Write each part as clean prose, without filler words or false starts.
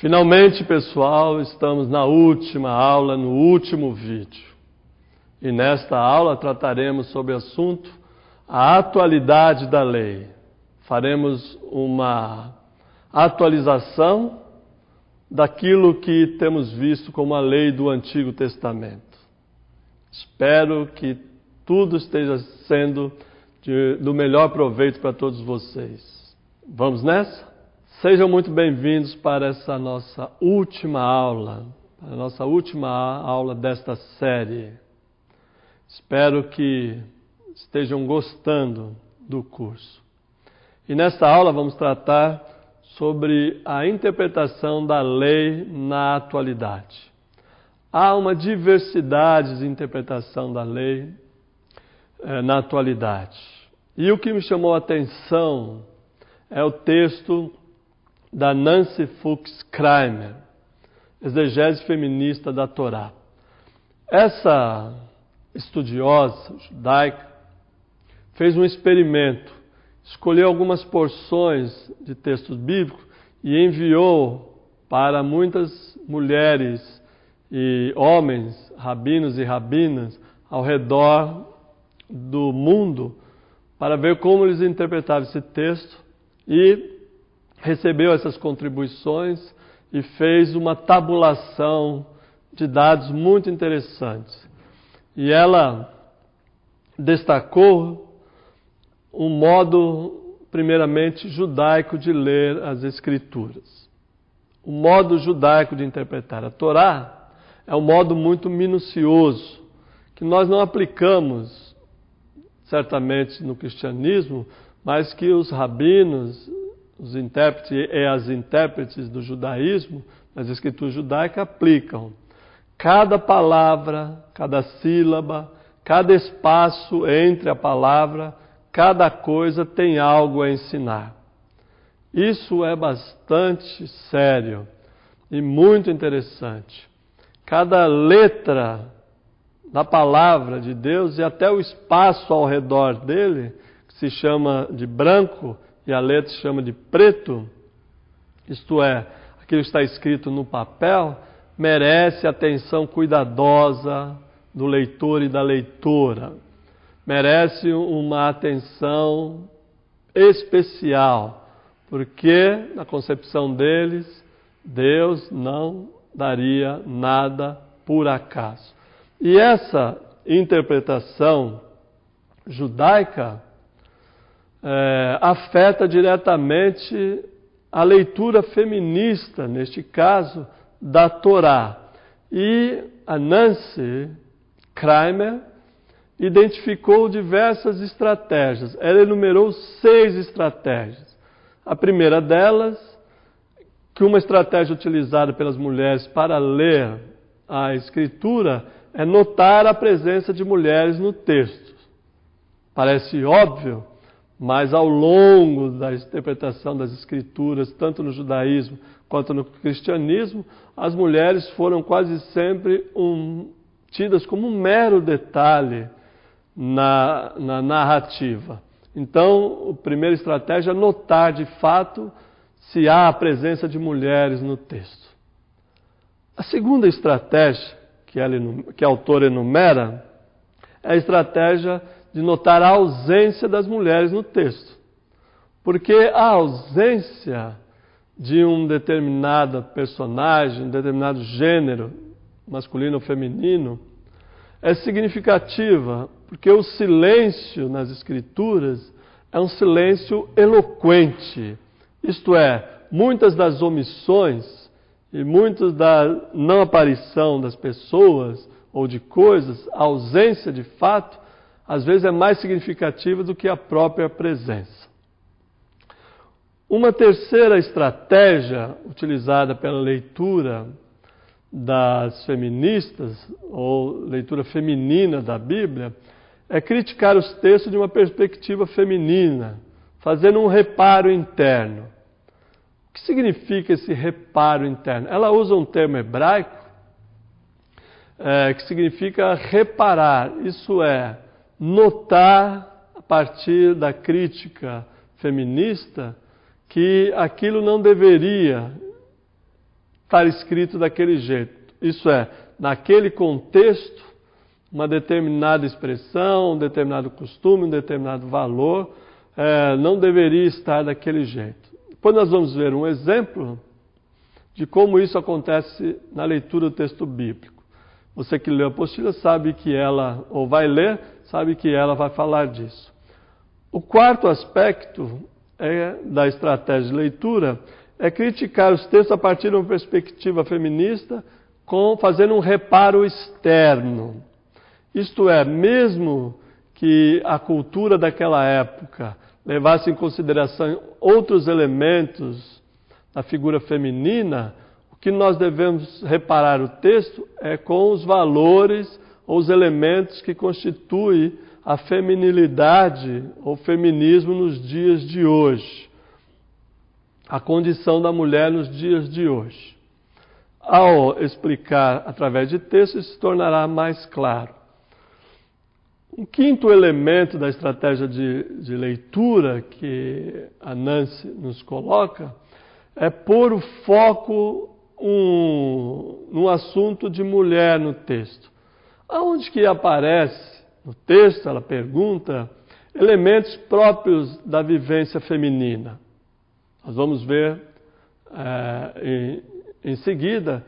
Finalmente, pessoal, estamos na última aula, no último vídeo. E nesta aula trataremos sobre o assunto a atualidade da lei. Faremos uma atualização daquilo que temos visto como a lei do Antigo Testamento. Espero que tudo esteja sendo do melhor proveito para todos vocês. Vamos nessa? Sejam muito bem-vindos para essa nossa última aula, a nossa última aula desta série. Espero que estejam gostando do curso. E nesta aula vamos tratar sobre a interpretação da lei na atualidade. Há uma diversidade de interpretação da lei na atualidade. E o que me chamou a atenção é o texto da Nancy Fuchs Kramer, exegese feminista da Torá. Essa estudiosa judaica fez um experimento, escolheu algumas porções de textos bíblicos e enviou para muitas mulheres e homens, rabinos e rabinas, ao redor do mundo, para ver como eles interpretavam esse texto, e recebeu essas contribuições e fez uma tabulação de dados muito interessantes. E ela destacou um modo, primeiramente, judaico de ler as Escrituras. O modo judaico de interpretar a Torá é um modo muito minucioso, que nós não aplicamos, certamente, no cristianismo, mas que os rabinos, os intérpretes e as intérpretes do judaísmo, das escrituras judaicas, aplicam. Cada palavra, cada sílaba, cada espaço entre a palavra, cada coisa tem algo a ensinar. Isso é bastante sério e muito interessante. Cada letra da palavra de Deus e até o espaço ao redor dele, que se chama de branco, e a letra se chama de preto, isto é, aquilo que está escrito no papel, merece atenção cuidadosa do leitor e da leitora. Merece uma atenção especial, porque na concepção deles, Deus não daria nada por acaso. E essa interpretação judaica afeta diretamente a leitura feminista, neste caso, da Torá. E a Nancy Kramer identificou diversas estratégias. Ela enumerou 6 estratégias. A primeira delas, que uma estratégia utilizada pelas mulheres para ler a Escritura, é notar a presença de mulheres no texto. Parece óbvio, mas ao longo da interpretação das Escrituras, tanto no judaísmo quanto no cristianismo, as mulheres foram quase sempre tidas como um mero detalhe na narrativa. Então, a primeira estratégia é notar de fato se há a presença de mulheres no texto. A segunda estratégia que a autora enumera é a estratégia de notar a ausência das mulheres no texto. Porque a ausência de um determinado personagem, um determinado gênero, masculino ou feminino, é significativa, porque o silêncio nas Escrituras é um silêncio eloquente. Isto é, muitas das omissões e muitas da não aparição das pessoas ou de coisas, a ausência de fato, às vezes é mais significativa do que a própria presença. Uma terceira estratégia utilizada pela leitura das feministas, ou leitura feminina da Bíblia, é criticar os textos de uma perspectiva feminina, fazendo um reparo interno. O que significa esse reparo interno? Ela usa um termo hebraico que significa reparar, isso é, notar, a partir da crítica feminista, que aquilo não deveria estar escrito daquele jeito. Isso é, naquele contexto, uma determinada expressão, um determinado costume, um determinado valor, não deveria estar daquele jeito. Depois nós vamos ver um exemplo de como isso acontece na leitura do texto bíblico. Você que leu a apostila sabe que ela, ou vai ler, sabe que ela vai falar disso. O quarto aspecto da estratégia de leitura é criticar os textos a partir de uma perspectiva feminista, fazendo um reparo externo. Isto é, mesmo que a cultura daquela época levasse em consideração outros elementos da figura feminina, o que nós devemos reparar o texto é com os valores ou os elementos que constituem a feminilidade ou feminismo nos dias de hoje, a condição da mulher nos dias de hoje. Ao explicar através de texto, isso se tornará mais claro. Um quinto elemento da estratégia de leitura que a Nancy nos coloca é pôr o foco num assunto de mulher no texto. Aonde que aparece no texto, ela pergunta, elementos próprios da vivência feminina. Nós vamos ver em seguida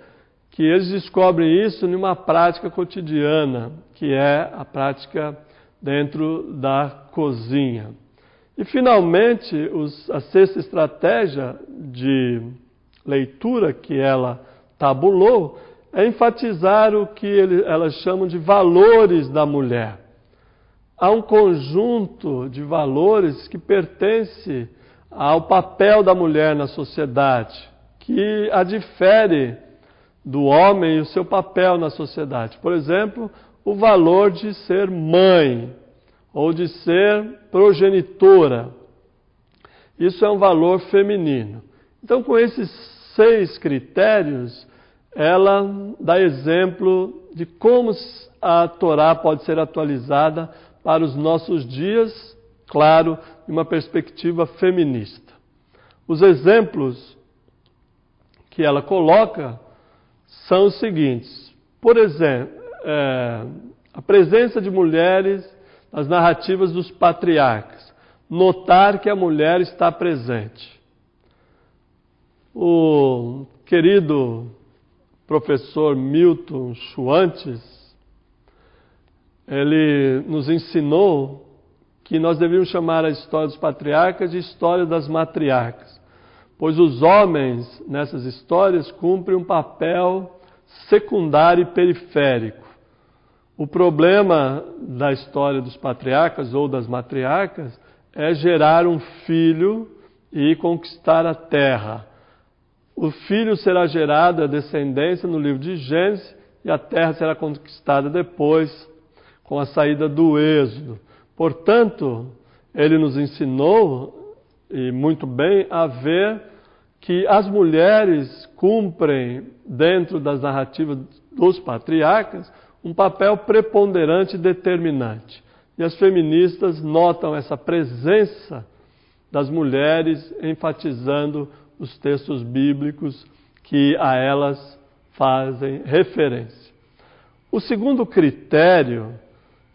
que eles descobrem isso numa prática cotidiana, que é a prática dentro da cozinha. E, finalmente, a sexta estratégia de leitura que ela tabulou é enfatizar o que elas chamam de valores da mulher. Há um conjunto de valores que pertence ao papel da mulher na sociedade, que a difere do homem e o seu papel na sociedade. Por exemplo, o valor de ser mãe ou de ser progenitora. Isso é um valor feminino. Então, com esses 6 critérios, ela dá exemplo de como a Torá pode ser atualizada para os nossos dias, claro, de uma perspectiva feminista. Os exemplos que ela coloca são os seguintes. Por exemplo, a presença de mulheres nas narrativas dos patriarcas. Notar que a mulher está presente. O querido professor Milton Schwantes, ele nos ensinou que nós devíamos chamar a história dos patriarcas de história das matriarcas, pois os homens nessas histórias cumprem um papel secundário e periférico. O problema da história dos patriarcas ou das matriarcas é gerar um filho e conquistar a terra. O filho será gerado, a descendência, no livro de Gênesis, e a terra será conquistada depois, com a saída do Êxodo. Portanto, ele nos ensinou, e muito bem, a ver que as mulheres cumprem, dentro das narrativas dos patriarcas, um papel preponderante e determinante. E as feministas notam essa presença das mulheres, enfatizando os textos bíblicos que a elas fazem referência. O segundo critério,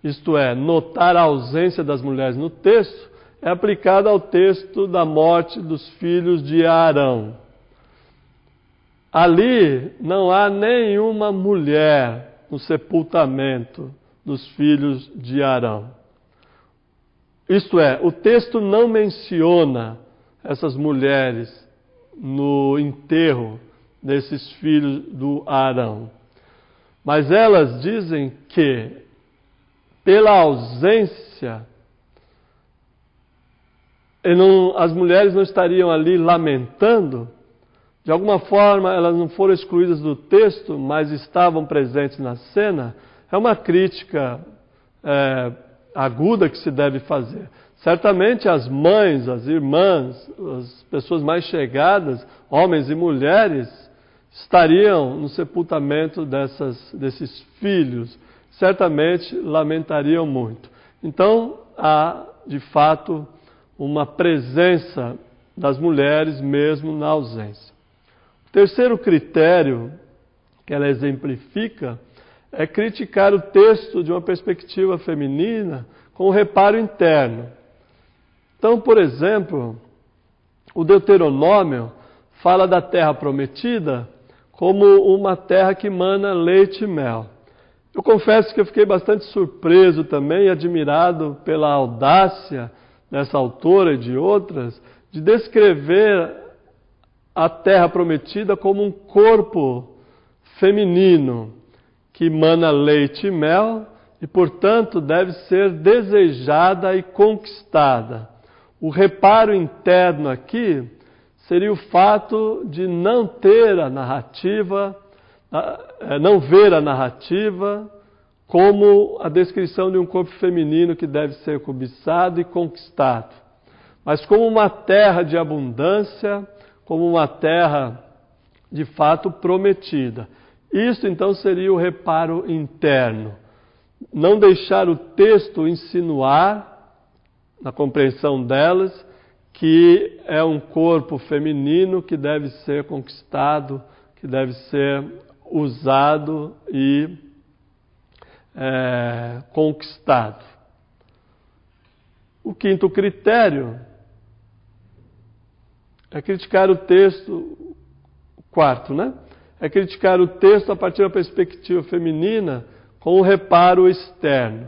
isto é, notar a ausência das mulheres no texto, é aplicado ao texto da morte dos filhos de Arão. Ali não há nenhuma mulher no sepultamento dos filhos de Arão. Isto é, o texto não menciona essas mulheres no enterro desses filhos do Arão. Mas elas dizem que, pela ausência, as mulheres não estariam ali lamentando. De alguma forma, elas não foram excluídas do texto, mas estavam presentes na cena. É uma crítica aguda que se deve fazer. Certamente as mães, as irmãs, as pessoas mais chegadas, homens e mulheres, estariam no sepultamento desses filhos. Certamente lamentariam muito. Então, há, de fato, uma presença das mulheres mesmo na ausência. Terceiro critério que ela exemplifica é criticar o texto de uma perspectiva feminina com o reparo interno. Então, por exemplo, o Deuteronômio fala da terra prometida como uma terra que mana leite e mel. Eu confesso que eu fiquei bastante surpreso também e admirado pela audácia dessa autora e de outras de descrever a terra prometida como um corpo feminino que mana leite e mel e, portanto, deve ser desejada e conquistada. O reparo interno aqui seria o fato de não ter a narrativa, não ver a narrativa como a descrição de um corpo feminino que deve ser cobiçado e conquistado, mas como uma terra de abundância, como uma terra de fato prometida. Isso então seria o reparo interno. Não deixar o texto insinuar, na compreensão delas, que é um corpo feminino que deve ser conquistado, que deve ser usado e conquistado. O quinto critério é criticar o texto, o quarto, né? É criticar o texto a partir da perspectiva feminina com o reparo externo.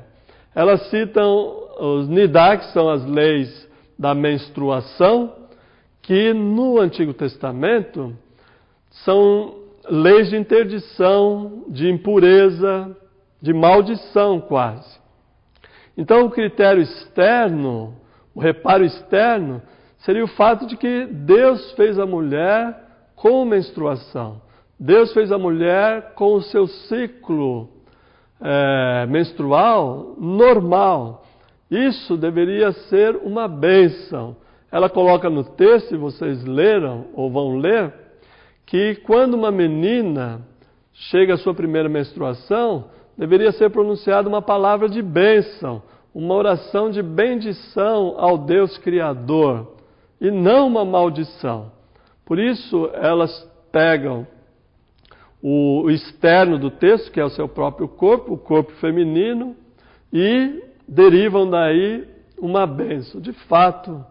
Elas citam os nidá, que são as leis da menstruação, que no Antigo Testamento são leis de interdição, de impureza, de maldição quase. Então o critério externo, o reparo externo, seria o fato de que Deus fez a mulher com menstruação. Deus fez a mulher com o seu ciclo menstrual normal. Isso deveria ser uma bênção. Ela coloca no texto, se vocês leram ou vão ler, que quando uma menina chega à sua primeira menstruação, deveria ser pronunciada uma palavra de bênção, uma oração de bendição ao Deus Criador, e não uma maldição. Por isso, elas pegam o externo do texto, que é o seu próprio corpo, o corpo feminino, e derivam daí uma bênção. De fato,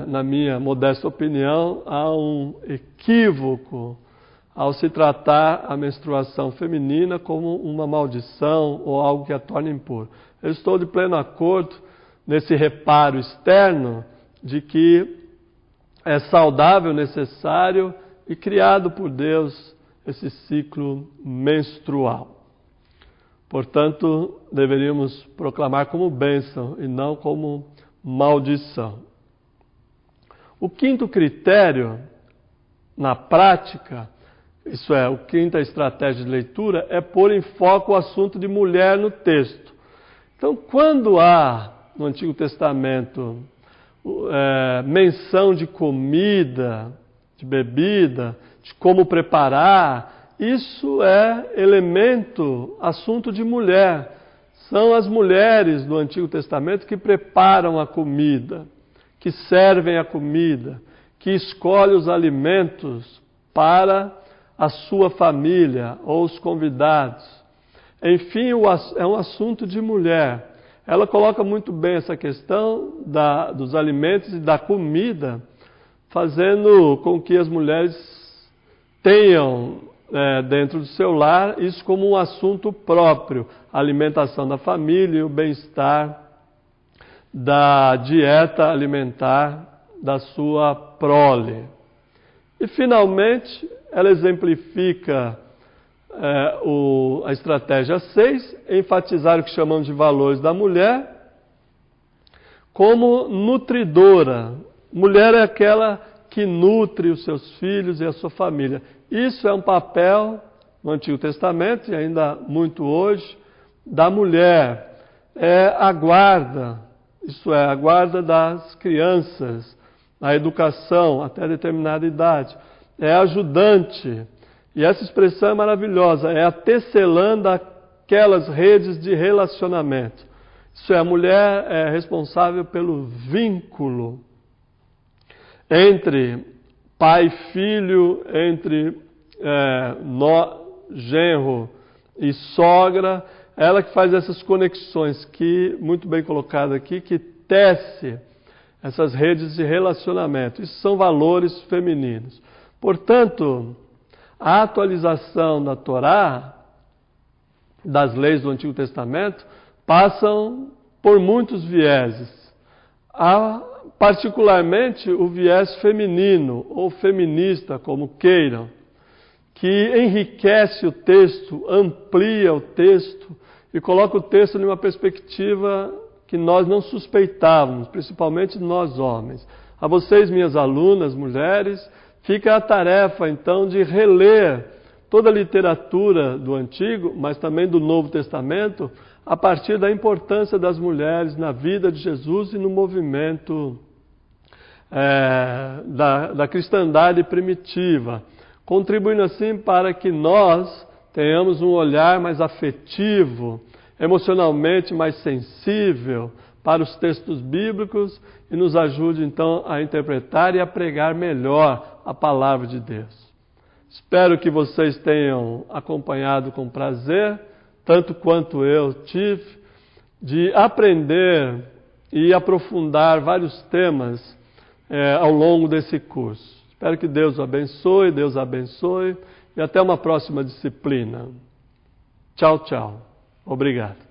na minha modesta opinião, há um equívoco ao se tratar a menstruação feminina como uma maldição ou algo que a torna impura. Eu estou de pleno acordo nesse reparo externo de que é saudável, necessário e criado por Deus esse ciclo menstrual. Portanto, deveríamos proclamar como bênção e não como maldição. O quinto critério, na prática, isso é, a quinta estratégia de leitura, é pôr em foco o assunto de mulher no texto. Então, quando há no Antigo Testamento menção de comida, de bebida, de como preparar, isso é elemento, assunto de mulher. São as mulheres do Antigo Testamento que preparam a comida, que servem a comida, que escolhem os alimentos para a sua família ou os convidados. Enfim, é um assunto de mulher. Ela coloca muito bem essa questão dos alimentos e da comida, fazendo com que as mulheres tenham dentro do seu lar isso como um assunto próprio, a alimentação da família e o bem-estar da dieta alimentar da sua prole. E, finalmente, ela exemplifica a estratégia 6, enfatizar o que chamamos de valores da mulher como nutridora. Mulher é aquela que nutre os seus filhos e a sua família. Isso é um papel no Antigo Testamento e ainda muito hoje da mulher. É a guarda, isso é, a guarda das crianças, a educação até determinada idade. É ajudante. E essa expressão é maravilhosa, é a tecelã daquelas redes de relacionamento. Isso é, a mulher é responsável pelo vínculo entre pai e filho, entre genro e sogra, ela que faz essas conexões, que, muito bem colocado aqui, que tece essas redes de relacionamento. Isso são valores femininos. Portanto, a atualização da Torá, das leis do Antigo Testamento, passam por muitos vieses. Há, particularmente, o viés feminino, ou feminista, como queiram, que enriquece o texto, amplia o texto e coloca o texto numa perspectiva que nós não suspeitávamos, principalmente nós homens. A vocês, minhas alunas, mulheres, fica a tarefa, então, de reler toda a literatura do Antigo, mas também do Novo Testamento, a partir da importância das mulheres na vida de Jesus e no movimento da cristandade primitiva, contribuindo assim para que nós tenhamos um olhar mais afetivo, emocionalmente mais sensível para os textos bíblicos e nos ajude então a interpretar e a pregar melhor a palavra de Deus. Espero que vocês tenham acompanhado com prazer, tanto quanto eu tive, de aprender e aprofundar vários temas ao longo desse curso. Espero que Deus abençoe e até uma próxima disciplina. Tchau, tchau. Obrigado.